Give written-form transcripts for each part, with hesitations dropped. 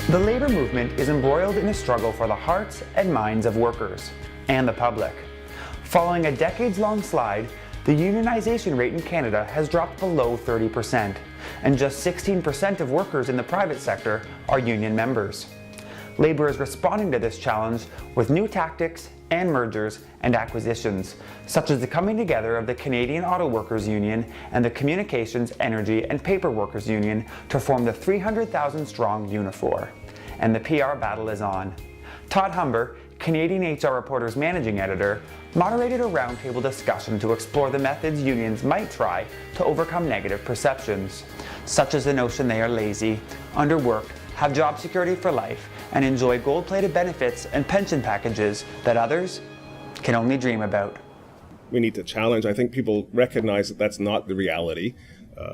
The labor movement is embroiled in a struggle for the hearts and minds of workers and the public. Following a decades-long slide, the unionization rate in Canada has dropped below 30%, and just 16% of workers in the private sector are union members. Labor is responding to this challenge with new tactics and mergers and acquisitions, such as the coming together of the Canadian Auto Workers Union and the Communications, Energy and Paper Workers Union to form the 300,000-strong Unifor. And the PR battle is on. Todd Humber, Canadian HR Reporter's managing editor, moderated a roundtable discussion to explore the methods unions might try to overcome negative perceptions, such as the notion they are lazy, underwork, have job security for life, and enjoy gold-plated benefits and pension packages that others can only dream about. We need to challenge. I think people recognize that that's not the reality.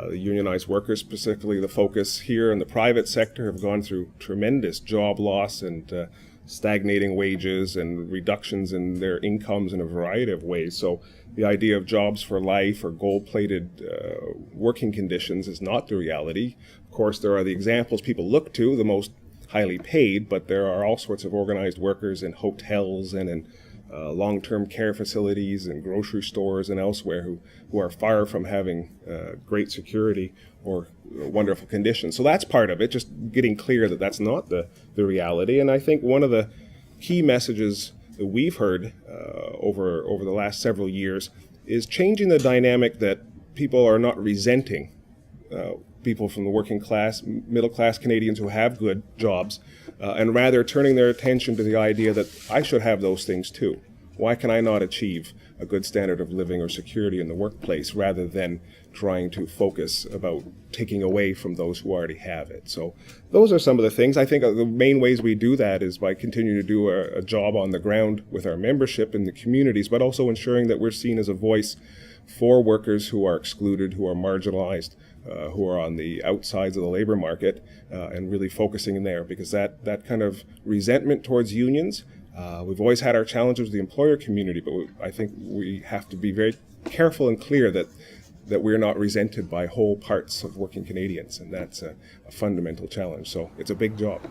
The unionized workers, specifically the focus here in the private sector, have gone through tremendous job loss and stagnating wages and reductions in their incomes in a variety of ways. So the idea of jobs for life or gold-plated working conditions is not the reality. Of course, there are the examples people look to, the most highly paid, but there are all sorts of organized workers in hotels and in long-term care facilities and grocery stores and elsewhere who are far from having great security or wonderful conditions. So that's part of it, just getting clear that that's not the reality. And I think one of the key messages that we've heard over the last several years is changing the dynamic that people are not resenting people from the working class, middle class Canadians who have good jobs, and rather turning their attention to the idea that I should have those things too. Why can I not achieve a good standard of living or security in the workplace, rather than trying to focus about taking away from those who already have it? So those are some of the things. I think the main ways we do that is by continuing to do a job on the ground with our membership in the communities, but also ensuring that we're seen as a voice for workers who are excluded, who are marginalized, who are on the outsides of the labor market, and really focusing in there, because that kind of resentment towards unions, we've always had our challenges with the employer community, but I think we have to be very careful and clear that we're not resented by whole parts of working Canadians, and that's a fundamental challenge. So it's a big job.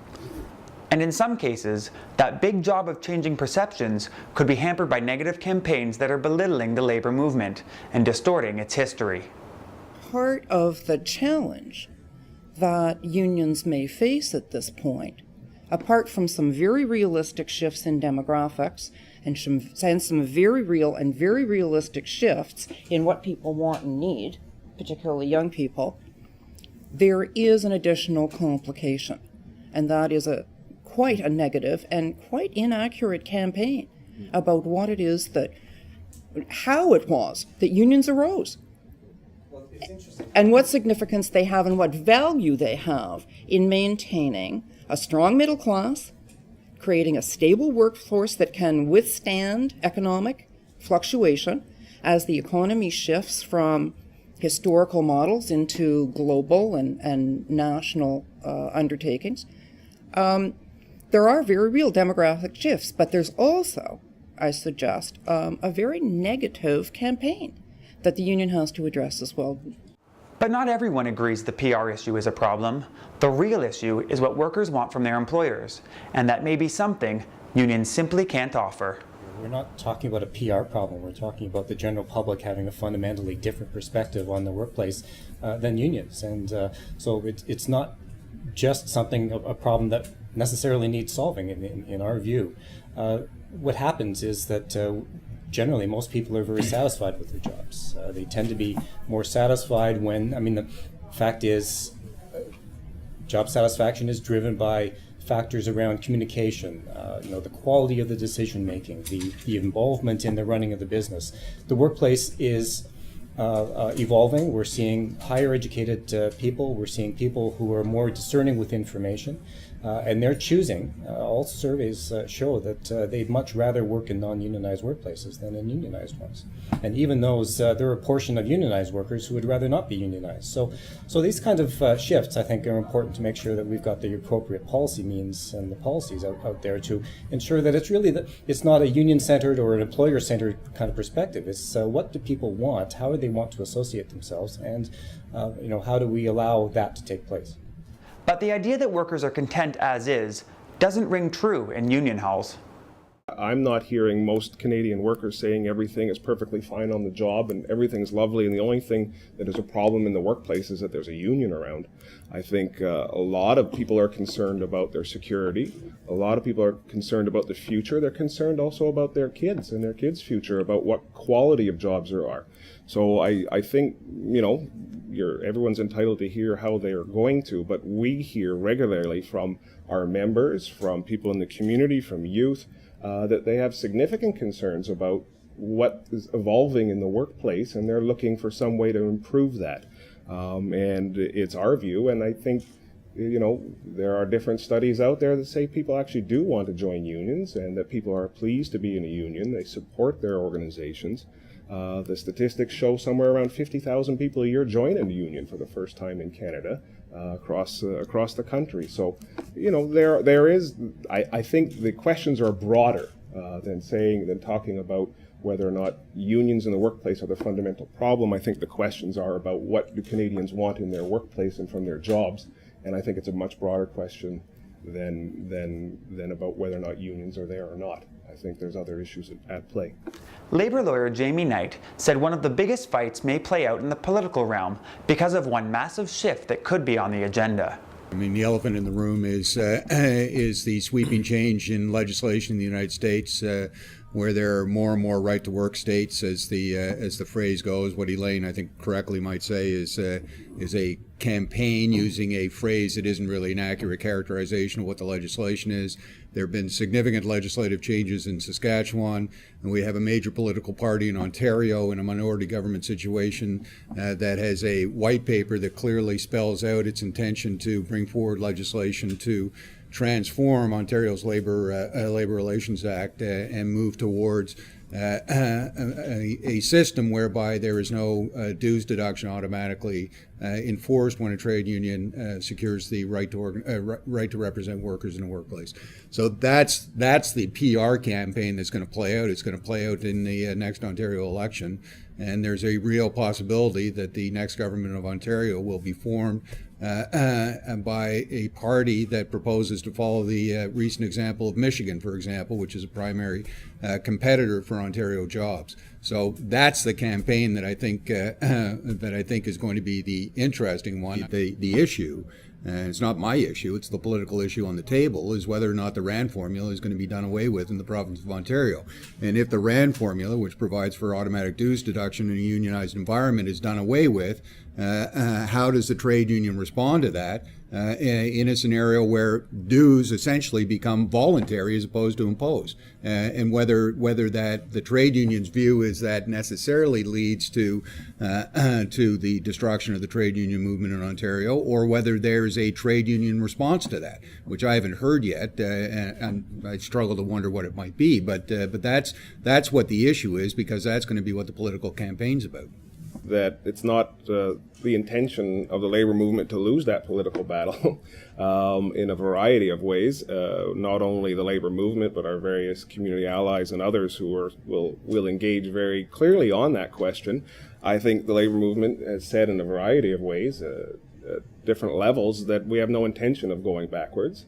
And in some cases, that big job of changing perceptions could be hampered by negative campaigns that are belittling the labor movement and distorting its history. Part of the challenge that unions may face at this point, apart from some very realistic shifts in demographics and some very real and very realistic shifts in what people want and need, particularly young people, there is an additional complication, and that is quite a negative and quite inaccurate campaign about what it is how it was that unions arose. And what significance they have and what value they have in maintaining a strong middle class, creating a stable workforce that can withstand economic fluctuation as the economy shifts from historical models into global and national undertakings. There are very real demographic shifts, but there's also, I suggest, a very negative campaign that the union has to address as well. But not everyone agrees the PR issue is a problem. The real issue is what workers want from their employers, and that may be something unions simply can't offer. We're not talking about a PR problem. We're talking about the general public having a fundamentally different perspective on the workplace than unions. And so it's not just a problem that necessarily needs solving in our view. What happens is that generally most people are very satisfied with their jobs. They tend to be more satisfied the fact is job satisfaction is driven by factors around communication, the quality of the decision making, the involvement in the running of the business. The workplace is evolving. We're seeing higher educated people. We're seeing people who are more discerning with information. And they're choosing, all surveys show that they'd much rather work in non-unionized workplaces than in unionized ones. And even those, there are a portion of unionized workers who would rather not be unionized. So these kinds of shifts, I think, are important to make sure that we've got the appropriate policy means and the policies out there to ensure that it's not a union-centered or an employer-centered kind of perspective. It's what do people want? How do they want to associate themselves? And how do we allow that to take place? But the idea that workers are content as is doesn't ring true in union halls. I'm not hearing most Canadian workers saying everything is perfectly fine on the job and everything's lovely, and the only thing that is a problem in the workplace is that there's a union around. I think a lot of people are concerned about their security. A lot of people are concerned about the future. They're concerned also about their kids and their kids' future, about what quality of jobs there are. So I think, everyone's entitled to hear how they are going to, but we hear regularly from our members, from people in the community, from youth, that they have significant concerns about what is evolving in the workplace, and they're looking for some way to improve that. And it's our view, and I think, there are different studies out there that say people actually do want to join unions and that people are pleased to be in a union. They support their organizations. The statistics show somewhere around 50,000 people a year join a union for the first time in Canada. Across the country. So, there is, I think the questions are broader than talking about whether or not unions in the workplace are the fundamental problem. I think the questions are about what do Canadians want in their workplace and from their jobs, and I think it's a much broader question than about whether or not unions are there or not. I think there's other issues at play. Labor lawyer Jamie Knight said one of the biggest fights may play out in the political realm because of one massive shift that could be on the agenda. I mean, the elephant in the room is the sweeping change in legislation in the United States, where there are more and more right-to-work states, as the phrase goes. What Elaine, I think, correctly might say is a campaign using a phrase that isn't really an accurate characterization of what the legislation is. There have been significant legislative changes in Saskatchewan, and we have a major political party in Ontario in a minority government situation that has a white paper that clearly spells out its intention to bring forward legislation to transform Ontario's Labor Relations Act and move towards a system whereby there is no dues deduction automatically enforced when a trade union secures the right to represent workers in the workplace. So that's the PR campaign that's going to play out. It's going to play out in the next Ontario election, and there's a real possibility that the next government of Ontario will be formed by a party that proposes to follow the recent example of Michigan, for example, which is a primary competitor for Ontario jobs. So that's the campaign that I think is going to be the interesting one. The issue, and it's not my issue, it's the political issue on the table, is whether or not the RAND formula is going to be done away with in the province of Ontario. And if the RAND formula, which provides for automatic dues deduction in a unionized environment, is done away with, how does the trade union respond to that in a scenario where dues essentially become voluntary as opposed to imposed? And whether that the trade union's view is that necessarily leads to the destruction of the trade union movement in Ontario, or whether there's a trade union response to that, which I haven't heard yet, and I struggle to wonder what it might be. But that's what the issue is, because that's going to be what the political campaign's about. That it's not the intention of the labor movement to lose that political battle in a variety of ways. Not only the labor movement, but our various community allies and others who will engage very clearly on that question. I think the labor movement has said in a variety of ways, at different levels, that we have no intention of going backwards.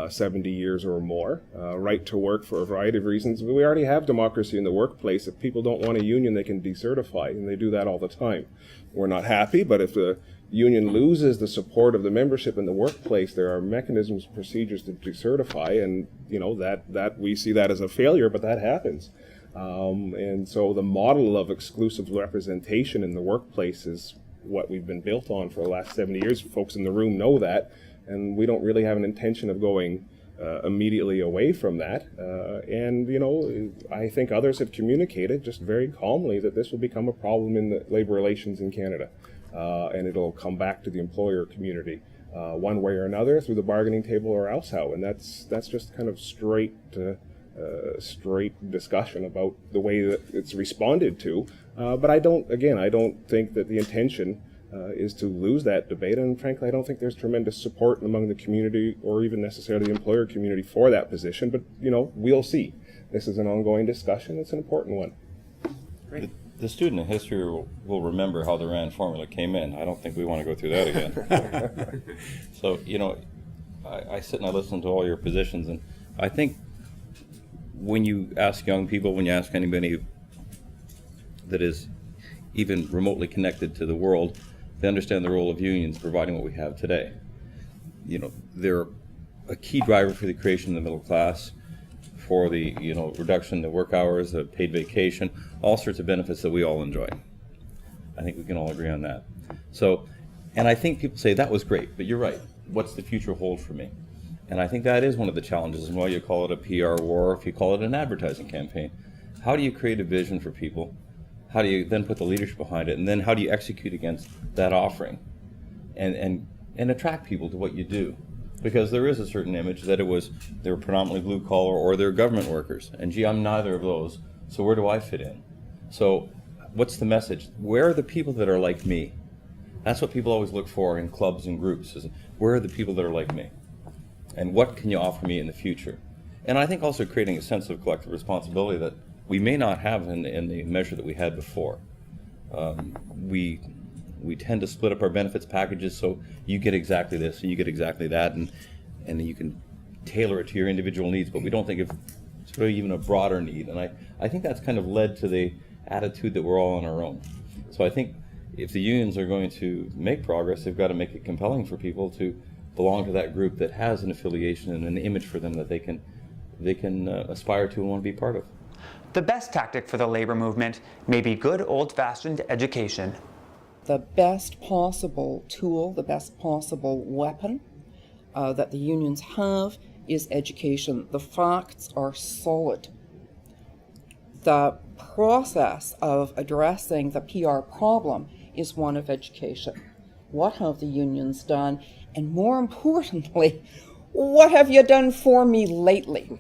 70 years or more, right to work for a variety of reasons. We already have democracy in the workplace. If people don't want a union, they can decertify, and they do that all the time. We're not happy, but if the union loses the support of the membership in the workplace, there are mechanisms, procedures to decertify, and that we see that as a failure, but that happens. And so the model of exclusive representation in the workplace is what we've been built on for the last 70 years. Folks in the room know that. And we don't really have an intention of going immediately away from that. I think others have communicated just very calmly that this will become a problem in the labor relations in Canada. And it'll come back to the employer community one way or another, through the bargaining table or else how. And that's just kind of straight discussion about the way that it's responded to. But I don't think that the intention is to lose that debate, and frankly I don't think there's tremendous support among the community or even necessarily the employer community for that position, but we'll see. This is an ongoing discussion. It's an important one. Great. The student in history will remember how the RAND formula came in. I don't think we want to go through that again. So, I sit and I listen to all your positions, and I think when you ask young people, when you ask anybody that is even remotely connected to the world, they understand the role of unions providing what we have today. They're a key driver for the creation of the middle class, for the reduction in the work hours, the paid vacation, all sorts of benefits that we all enjoy. I think we can all agree on that. So, and I think people say that was great, but you're right. What's the future hold for me? And I think that is one of the challenges. And while you call it a PR war, if you call it an advertising campaign, how do you create a vision for people? How do you then put the leadership behind it? And then how do you execute against that offering and attract people to what you do? Because there is a certain image that they were predominantly blue collar or they're government workers. And gee, I'm neither of those. So where do I fit in? So what's the message? Where are the people that are like me? That's what people always look for in clubs and groups, is where are the people that are like me? And what can you offer me in the future? And I think also creating a sense of collective responsibility that we may not have in the measure that we had before. We tend to split up our benefits packages, so you get exactly this and you get exactly that, and you can tailor it to your individual needs, but we don't think of sort of even a broader need. And I think that's kind of led to the attitude that we're all on our own. So I think if the unions are going to make progress, they've got to make it compelling for people to belong to that group that has an affiliation and an image for them that they can aspire to and want to be part of. The best tactic for the labor movement may be good old-fashioned education. The best possible tool, the best possible weapon that the unions have is education. The facts are solid. The process of addressing the PR problem is one of education. What have the unions done? And more importantly, what have you done for me lately?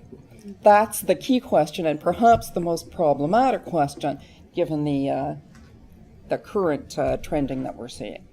That's the key question, and perhaps the most problematic question given the current trending that we're seeing.